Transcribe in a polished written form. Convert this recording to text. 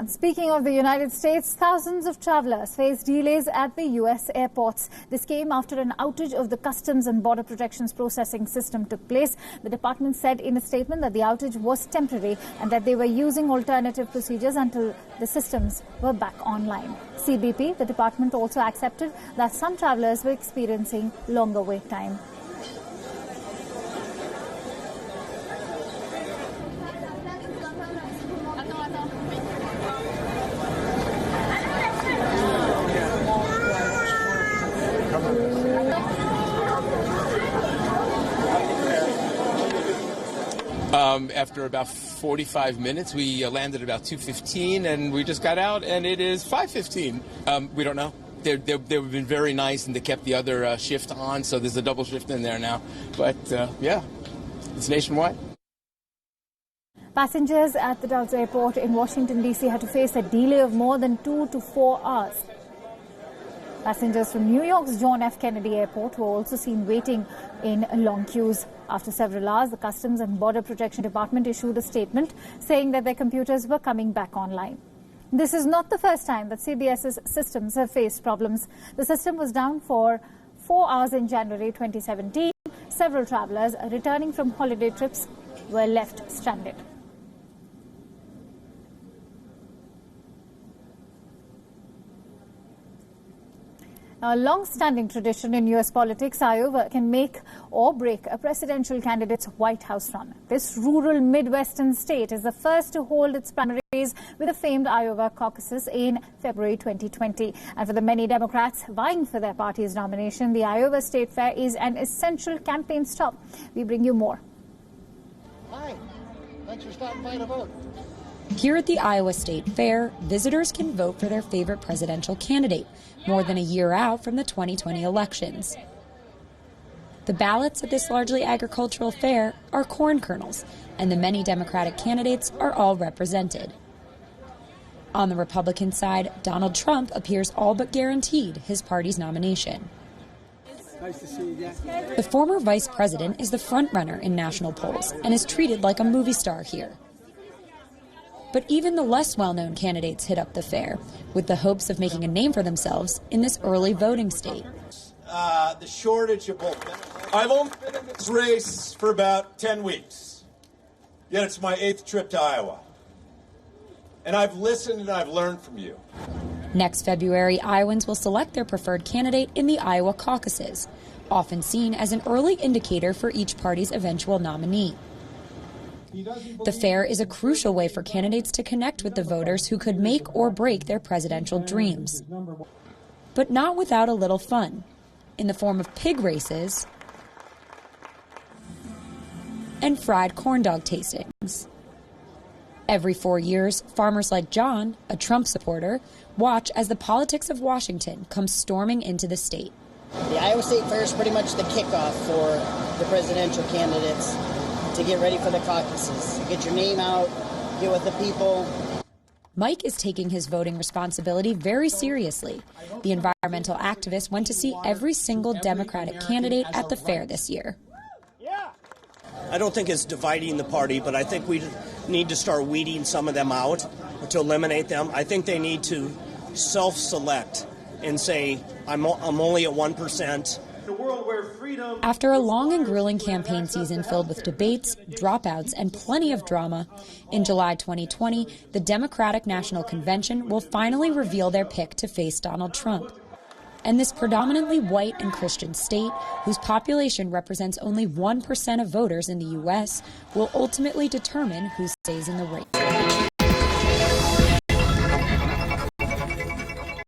And speaking of the United States, thousands of travelers face delays at the U.S. airports. This came after an outage of the Customs and Border Protection's processing system took place. The department said in a statement that the outage was temporary and that they were using alternative procedures until the systems were back online. CBP, the department also accepted that some travelers were experiencing longer wait time. After about 45 minutes, we landed about 2:15, and we just got out, and it is 5:15. We don't know. They've been very nice, and they kept the other shift on, so there's a double shift in there now. But, yeah, it's nationwide. Passengers at the Dulles Airport in Washington, D.C. had to face a delay of more than 2 to 4 hours. Passengers from New York's John F. Kennedy Airport were also seen waiting in long queues. After several hours, the Customs and Border Protection Department issued a statement saying that their computers were coming back online. This is not the first time that CBS's systems have faced problems. The system was down for 4 hours in January 2017. Several travelers returning from holiday trips were left stranded. A long-standing tradition in U.S. politics, Iowa can make or break a presidential candidate's White House run. This rural Midwestern state is the first to hold its primaries with the famed Iowa caucuses in February 2020. And for the many Democrats vying for their party's nomination, the Iowa State Fair is an essential campaign stop. We bring you more. Hi. Thanks for stopping by to vote. Here at the Iowa State Fair, visitors can vote for their favorite presidential candidate, more than a year out from the 2020 elections. The ballots at this largely agricultural fair are corn kernels, and the many Democratic candidates are all represented. On the Republican side, Donald Trump appears all but guaranteed his party's nomination. Nice to see you again. The former vice president is the frontrunner in national polls and is treated like a movie star here. But even the less well-known candidates hit up the fair, with the hopes of making a name for themselves in this early voting state. The shortage of both. I've only been in this race for about 10 weeks, yet it's my 8th trip to Iowa. And I've listened and I've learned from you. Next February, Iowans will select their preferred candidate in the Iowa caucuses, often seen as an early indicator for each party's eventual nominee. The fair is a crucial way for candidates to connect with the voters who could make or break their presidential dreams. But not without a little fun, in the form of pig races and fried corn dog tastings. Every 4 years, farmers like John, a Trump supporter, watch as the politics of Washington comes storming into the state. The Iowa State Fair is pretty much the kickoff for the presidential candidates to get ready for the caucuses. Get your name out, get with the people. Mike is taking his voting responsibility very seriously. The environmental activist went to see every single Democratic candidate at the fair this year. I don't think it's dividing the party, but I think we need to start weeding some of them out to eliminate them. I think they need to self-select and say, I'm only at 1%. After a long and grueling campaign season filled with debates, dropouts, and plenty of drama, in July 2020, the Democratic National Convention will finally reveal their pick to face Donald Trump. And this predominantly white and Christian state, whose population represents only 1% of voters in the U.S., will ultimately determine who stays in the race.